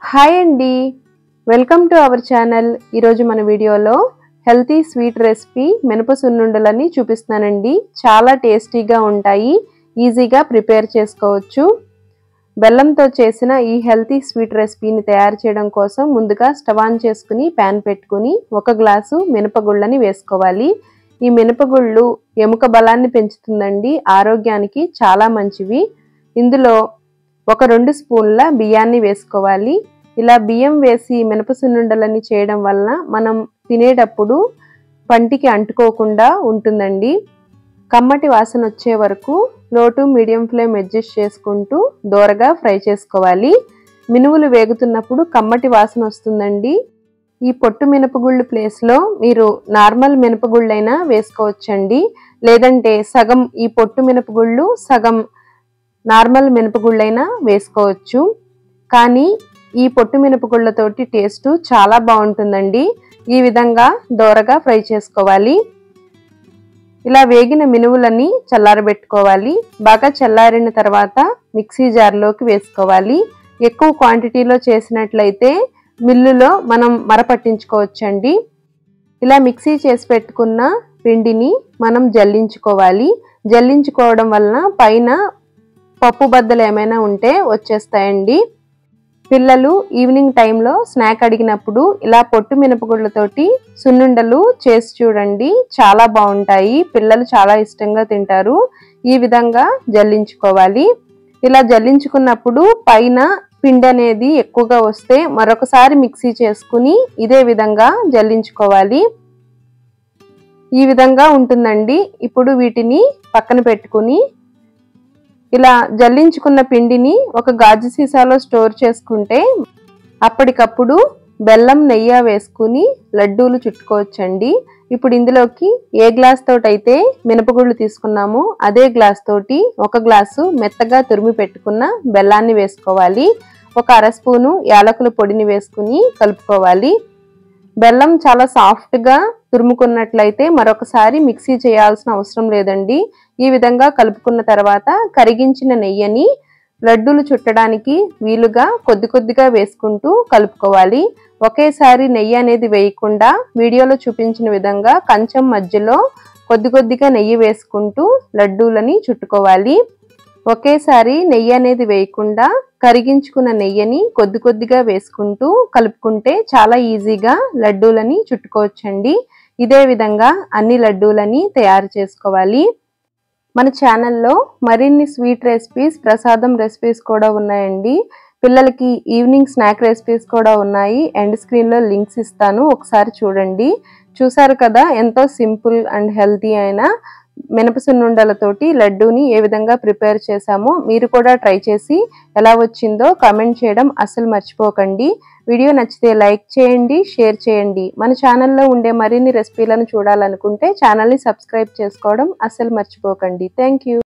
Hi అండి, welcome to our channel. ఈరోజు మన వీడియోలో హెల్తీ స్వీట్ రెసిపీ మినప సున్నుండలని చూపిస్తున్నానండి. చాలా టేస్టీగా ఉంటాయి, ఈజీగా ప్రిపేర్ చేసుకోవచ్చు. బెల్లంతో చేసిన ఈ హెల్తీ స్వీట్ రెసిపీని తయారు చేయడం కోసం ముందుగా స్టవ్ ఆన్ చేసుకుని ప్యాన్ పెట్టుకుని 1 గ్లాసు మినపగుళ్ళని వేసుకోవాలి. ఈ మినపగుళ్ళు ఎముక బలాన్ని పెంచుతుందండి, ఆరోగ్యానికి చాలా మంచివి. ఇందులో 1-2 స్పూన్ల బియ్యాన్ని వేసుకోవాలి. ఇలా బియ్యం వేసి మినప సున్నుండలని చేయడం వలన మనం తినేటప్పుడు పంటికి అంటుకోకుండా ఉంటుందండి. కమ్మటి వాసన వచ్చే వరకు లో టు మీడియం ఫ్లేమ్ అడ్జస్ట్ చేసుకుంటూ దోరగా ఫ్రై చేసుకోవాలి. మినుములు వేగుతున్నప్పుడు కమ్మటి వాసన వస్తుందండి. ఈ పొట్టు మినపగుళ్ళు ప్లేస్లో మీరు నార్మల్ మినపగుళ్ళైనా వేసుకోవచ్చండి, లేదంటే సగం ఈ పొట్టు మినపగుళ్ళు సగం నార్మల్ మినపగుళ్ళైనా వేసుకోవచ్చు. కానీ ఈ పొట్టు మినపగుళ్ళతోటి టేస్ట్ చాలా బాగుంటుందండి. ఈ విధంగా దోరగా ఫ్రై చేసుకోవాలి. ఇలా వేగిన మినువులని చల్లారబెట్టుకోవాలి. బాగా చల్లారిన తర్వాత మిక్సీ జార్లోకి వేసుకోవాలి. ఎక్కువ క్వాంటిటీలో చేసినట్లయితే మిల్లులో మనం మరపట్టించుకోవచ్చండి. ఇలా మిక్సీ చేసి పెట్టుకున్న పిండిని మనం జల్లించుకోవాలి. జల్లించుకోవడం వలన పైన పప్పు బద్దలు ఏమైనా ఉంటే వచ్చేస్తాయండి. పిల్లలు ఈవినింగ్ టైంలో స్నాక్ అడిగినప్పుడు ఇలా పొట్టు మినపగుళ్ళతోటి సున్నుండలు చేసి చూడండి, చాలా బాగుంటాయి. పిల్లలు చాలా ఇష్టంగా తింటారు. ఈ విధంగా జల్లించుకోవాలి. ఇలా జల్లించుకున్నప్పుడు పైన పిండి అనేది ఎక్కువగా వస్తే మరొకసారి మిక్సీ చేసుకుని ఇదే విధంగా జల్లించుకోవాలి. ఈ విధంగా ఉంటుందండి. ఇప్పుడు వీటిని పక్కన పెట్టుకుని ఇలా జల్లించుకున్న పిండిని ఒక గాజు సీసాలో స్టోర్ చేసుకుంటే అప్పటికప్పుడు బెల్లం నెయ్యి వేసుకుని లడ్డూలు చుట్టుకోవచ్చండి. ఇప్పుడు ఇందులోకి ఏ గ్లాస్ తోటి అయితే మినపగుళ్ళు తీసుకున్నామో అదే గ్లాస్ తోటి 1 గ్లాసు మెత్తగా తురిమి పెట్టుకున్న బెల్లాన్ని వేసుకోవాలి. 1 అర స్పూను యాలకుల పొడిని వేసుకుని కలుపుకోవాలి. బెల్లం చాలా సాఫ్ట్గా తురుముకున్నట్లయితే మరొకసారి మిక్సీ చేయాల్సిన అవసరం లేదండి. ఈ విధంగా కలుపుకున్న తర్వాత కరిగించిన నెయ్యిని లడ్డూలు చుట్టడానికి వీలుగా కొద్ది కొద్దిగా వేసుకుంటూ కలుపుకోవాలి. ఒకేసారి నెయ్యి అనేది వేయకుండా వీడియోలో చూపించిన విధంగా కంచం మధ్యలో కొద్ది కొద్దిగా నెయ్యి వేసుకుంటూ లడ్డూలని చుట్టుకోవాలి. ఒకేసారి నెయ్యి అనేది వేయకుండా కరిగించుకున్న నెయ్యిని కొద్ది కొద్దిగా వేసుకుంటూ కలుపుకుంటే చాలా ఈజీగా లడ్డూలని చుట్టుకోవచ్చండి. ఇదే విధంగా అన్ని లడ్డూలని తయారు చేసుకోవాలి. మన ఛానల్లో మరిన్ని స్వీట్ రెసిపీస్, ప్రసాదం రెసిపీస్ కూడా ఉన్నాయండి. పిల్లలకి ఈవినింగ్ స్నాక్ రెసిపీస్ కూడా ఉన్నాయి. ఎండ్ స్క్రీన్లో లింక్స్ ఇస్తాను, ఒకసారి చూడండి. చూసారు కదా, ఎంతో సింపుల్ అండ్ హెల్తీ అయిన మినప సున్నుండలతోటి లడ్డూని ఏ విధంగా ప్రిపేర్ చేశామో మీరు కూడా ట్రై చేసి ఎలా వచ్చిందో కామెంట్ చేయడం అస్సలు మర్చిపోకండి. వీడియో నచ్చితే లైక్ చేయండి, షేర్ చేయండి. మన ఛానల్లో ఉండే మరిన్ని రెసిపీలను చూడాలనుకుంటే ఛానల్ని సబ్స్క్రైబ్ చేసుకోవడం అస్సలు మర్చిపోకండి. Thank you.